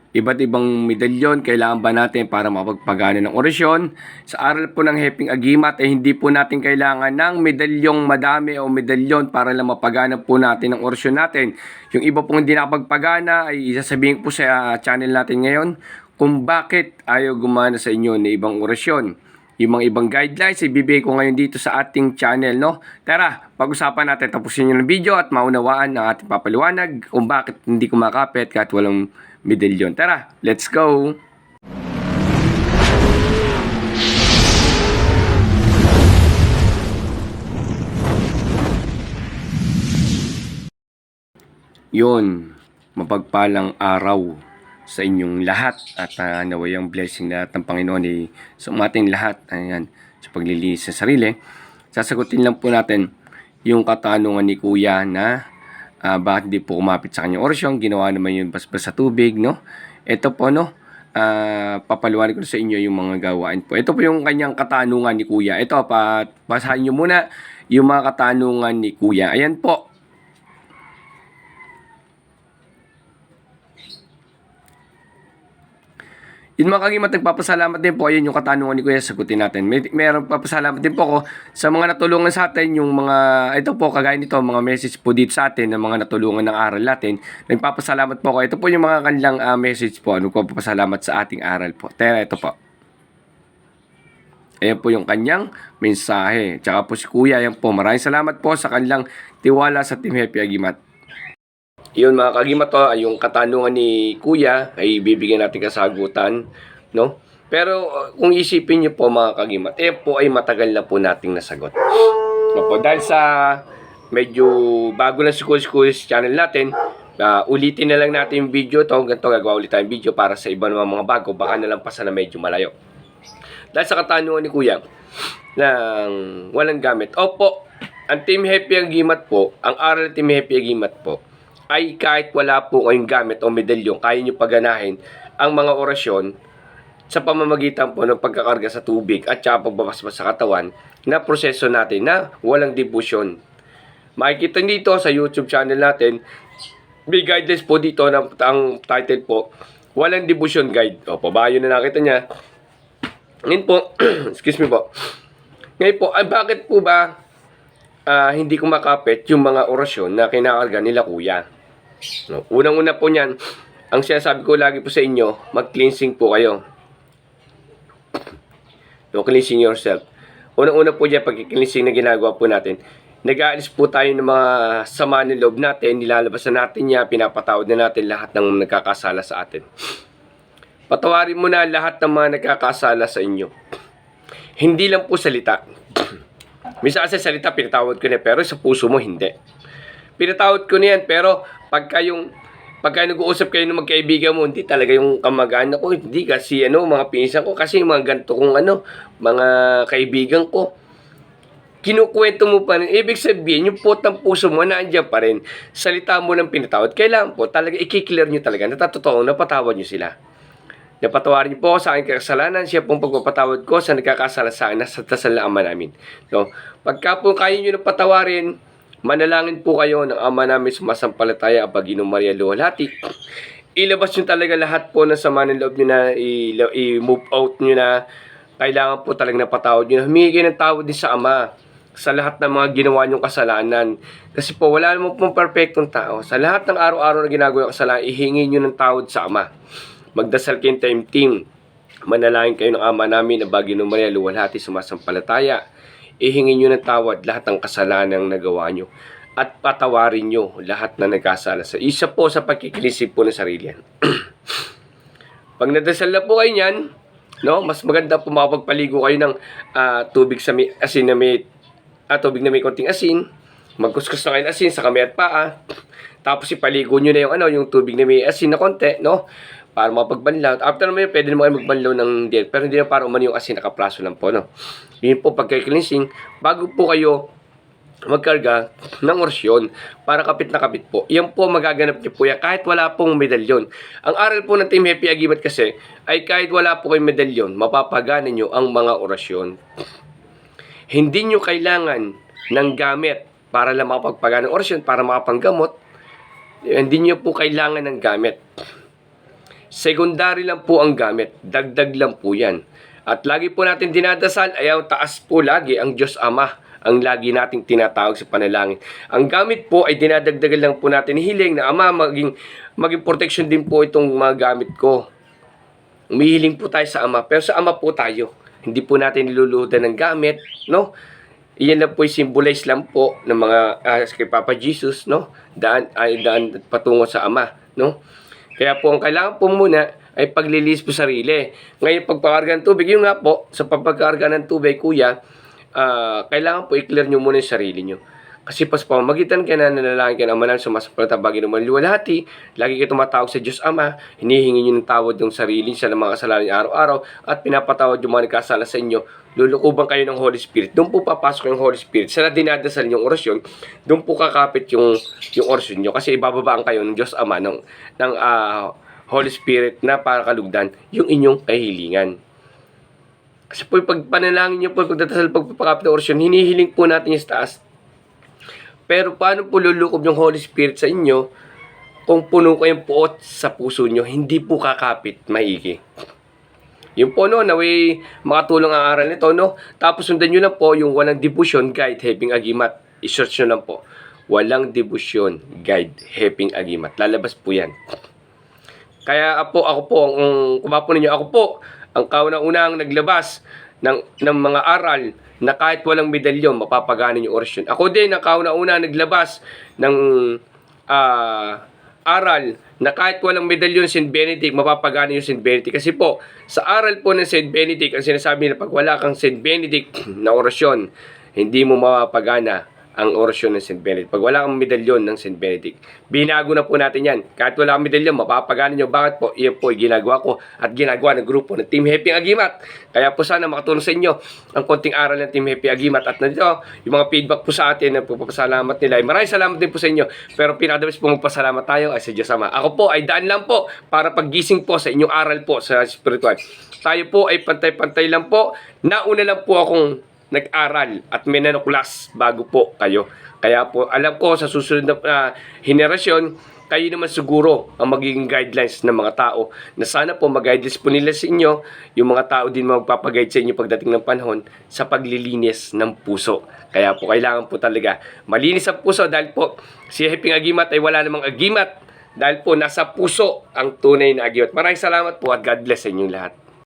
Iba't ibang medalyon kailangan ba natin para makapagpagana ng orasyon? Sa aral po ng Heping Agimat ay hindi po natin kailangan ng medalyong madami o medalyon para lang mapagana po natin ang orasyon natin. Yung iba pong hindi nakapagpagana ay isasabihin po sa channel natin ngayon kung bakit ayaw gumana sa inyo ng ibang orasyon. Yung mga ibang guidelines ibibigay ko ngayon dito sa ating channel, no? Tara, pag-usapan natin, tapusin nyo ng video at maunawaan ang ating papaliwanag kung bakit hindi kumakapit kahit walang medalyon. Tara, let's go! Yun, mapagpalang araw sa inyong lahat at naway ang blessing lahat ng Panginoon ay sa ating lahat. Ayan, sa paglilinis sa sarili. Sasagutin lang po natin yung katanungan ni Kuya na bakit hindi po kumapit sa kanyang orasyon. Ginawa naman yun basbas sa tubig, no? Ito po, no? Papaliwanag ko sa inyo yung mga gawain po. Ito po yung kanyang katanungan ni Kuya. Ito, basahin nyo muna yung mga katanungan ni Kuya. Ayan po. Yun mga kagimat, nagpapasalamat din po. Ayun yung katanungan ni Kuya, sagutin natin. Meron papasalamat din po ako sa mga natulungan sa atin, yung mga, ito po, kagaya nito, mga message po dito sa atin, ng mga natulungan ng aral natin. Nagpapasalamat po ako. Ito po yung mga kanilang message po. Nagpapasalamat sa ating aral po. Tera, ito po. Ayan po yung kanyang mensahe. Tsaka po si Kuya, ayan po. Maraming salamat po sa kanilang tiwala sa Team Happy Agimat. Yun mga kagimat, to, yung katanungan ni Kuya ay bibigyan natin kasagutan, no? Pero kung isipin niyo po mga kagimat, po ay matagal na po nating nasagot. No po, dahil sa medyo bago na si Kuya channel natin, ulitin na lang natin yung video to. Ganito, gagawa ulit tayong video para sa iba naman mga bago, baka nalampasan na medyo malayo. Dahil sa katanungan ni Kuya ng walang gamit, opo, ang Team Happy Agimat po, ang aral ng Team Happy Agimat po, ay kahit wala po kayong gamit o medalyon, kaya nyo paganahin ang mga orasyon sa pamamagitan po ng pagkakarga sa tubig at saka pagbabasbas sa katawan na proseso natin na walang debusyon. Makikita dito sa YouTube channel natin, may guidelines po dito, ang title po, walang debusyon guide. O, pabayo na nakita niya. Ngayon po, excuse me po. Ngayon po, bakit po ba hindi kumakapit yung mga orasyon na kinakarga nila Kuya? No, unang-una po niyan, ang sinasabi ko lagi po sa inyo, mag-cleansing po kayo. No, cleansing yourself. Unang-una po diyan, pag-cleansing na ginagawa po natin, nag-aalis po tayo ng mga sama ng loob natin, nilalabas na natin niya, pinapatawad na natin lahat ng nagkakasala sa atin. Patawarin mo na lahat ng mga nagkakasala sa inyo. Hindi lang po salita. Minsan kasi salita, pinatawad ko na, pero sa puso mo, hindi. Pinatawad ko na yan, pero pagka nag-uusap kayo ng magkaibigan mo, hindi talaga yung kamag-anak ko, hindi kasi mga pinsan ko, kasi mga ganito kong mga kaibigan ko, kinukwento mo pa rin. Ibig sabihin, yung potang puso mo, naandyan pa rin. Salita mo ng pinatawad. Kailangan po, talaga, i-clear nyo talaga, natatotoo, napatawad nyo sila. Napatawarin niyo po sa aking kasalanan, siya pong pagpapatawad ko sa nagkakasala sa akin, nasa dasal ng Ama namin. So, pagka po kaya nyo napatawarin, manalangin po kayo ng Ama namin sumasampalataya ang Panginoong Maria Luwalhati. Ilabas nyo talaga lahat po ng sama ng loob nyo na, i-move out nyo na, kailangan po talagang napatawad nyo na. Humingi kayo ng tawad din sa Ama sa lahat ng mga ginawa nyong kasalanan. Kasi po, wala naman pong perfectong tao. Sa lahat ng araw-araw na ginagawa kasalanan, ihingi nyo ng tawad sa Ama. Magdasal kayong team. Manalangin kayo ng Ama namin na Panginoong Maria Luwalhati sumasampalataya. Ihingi nyo ng tawad lahat ng kasalanan na nagawa nyo. At patawarin nyo lahat na nagkasala. Isa po sa pagkikilisip po ng sarili yan. Pag nadasal na po kayo yan, no, mas maganda po makapagpaligo kayo ng tubig sa asin na may tubig na may konting asin. Magkuskus na kayo ng asin sa kamay at paa. Tapos ipaligo nyo na yung tubig na may asin na konti, no? Para makapagbanlaw. After naman yun, pwede naman kayo magbanlaw ng diet. Pero hindi na para umano yung asin, nakapraso lang po, no? Yun po pagka-cleansing. Bago po kayo magkarga ng orasyon para kapit na kapit po. Yan po magaganap niyo po yan kahit wala pong medalyon. Ang aral po ng Team Happy Agimat kasi ay kahit wala po kayong medalyon, mapapagana nyo ang mga orasyon. Hindi nyo kailangan ng gamit para lang makapagpagana ng orasyon, para makapanggamot. Hindi nyo po kailangan ng gamit. Secondary lang po ang gamit. Dagdag lang po yan. At lagi po natin dinadasal, ayaw taas po lagi ang Diyos Ama ang lagi nating tinatawag sa panalangin. Ang gamit po ay dinadagdagan lang po natin hiling na Ama, maging protection din po itong mga gamit ko. Umihiling po tayo sa Ama, pero sa Ama po tayo. Hindi po natin niluluhudan ng gamit, no? Iyan lang po yung symbolize lang po ng mga kay Papa Jesus, no? Daan patungo sa Ama, no? Kaya po ang kailangan po muna ay paglilis po sarili. Ngayon, pagpakarga ng tubig, yun nga po, sa pagpakarga ng tubig, kuya, kailangan po i-clear nyo muna yung sarili nyo. Kasi pas pamamagitan ka na nanalangin ka na manang sumasampalata bagay ng maluwalhati, lagi kayo tumatawag sa Diyos Ama, hinihingi nyo ng tawad ng sarili sa mga kasalanan niyo araw-araw, at pinapatawad yung mga nagkasala sa inyo, lulukuban kayo ng Holy Spirit. Doon po papasok yung Holy Spirit. Sa dinadasal yung orasyon, doon po kakapit yung orasyon nyo. Kasi ibababaan kayo ng Diyos Ama, ng Holy Spirit na para kalugdan yung inyong kahilingan. Kasi po pag panalangin nyo po, pagdadasal, pagpapakapit ng orasyon, hinihiling po natin yung taas. Pero paano po lulukob yung Holy Spirit sa inyo kung puno ko yung puot sa puso nyo, hindi po kakapit maigi. Yung po no, naway makatulong ang aral nito, no? Tapos sundan nyo lang po yung Walang Debusyon Guide, Heping Agimat. I-search nyo lang po. Walang Debusyon Guide, Heping Agimat. Lalabas po yan. Kaya ako po, kumapo ninyo, ako po, ang kauna-unang naglabas ng mga aral na kahit walang medalyon, mapapaganin yung orasyon. Ako din, ang kauna-una naglabas ng aral na kahit walang medalyon St. Benedict, mapapaganin yung St. Benedict. Kasi po, sa aral po ng St. Benedict, ang sinasabi na pag wala kang St. Benedict na orasyon, hindi mo mapapagana ang orasyon ng St. Benedict. Pag wala kang medalyon ng St. Benedict, binago na po natin yan. Kahit wala kang medalyon, mapapagana nyo. Bakit po? Iyan po ay ginagawa ko at ginagawa ng grupo ng Team Heping Agimat. Kaya po sana makatulong sa inyo ang konting aral ng Team Heping Agimat. At nandito, yung mga feedback po sa atin, nagpapasalamat nila. Maraming salamat din po sa inyo. Pero pinakadabis po magpasalamat tayo ay sa Diyos Ama. Ako po ay daan lang po para paggising po sa inyong aral po sa spiritual. Tayo po ay pantay-pantay lang po. Nauna lang po akong nag-aral at may nanuklas bago po kayo. Kaya po, alam ko sa susunod na henerasyon, kayo naman siguro ang magiging guidelines ng mga tao na sana po mag-guidelines po nila sa inyo, yung mga tao din magpapaguide sa inyo pagdating ng panahon sa paglilinis ng puso. Kaya po, kailangan po talaga malinis ang puso dahil po si Heping Agimat ay wala namang agimat dahil po nasa puso ang tunay na agimat. Maraming salamat po at God bless sa inyong lahat.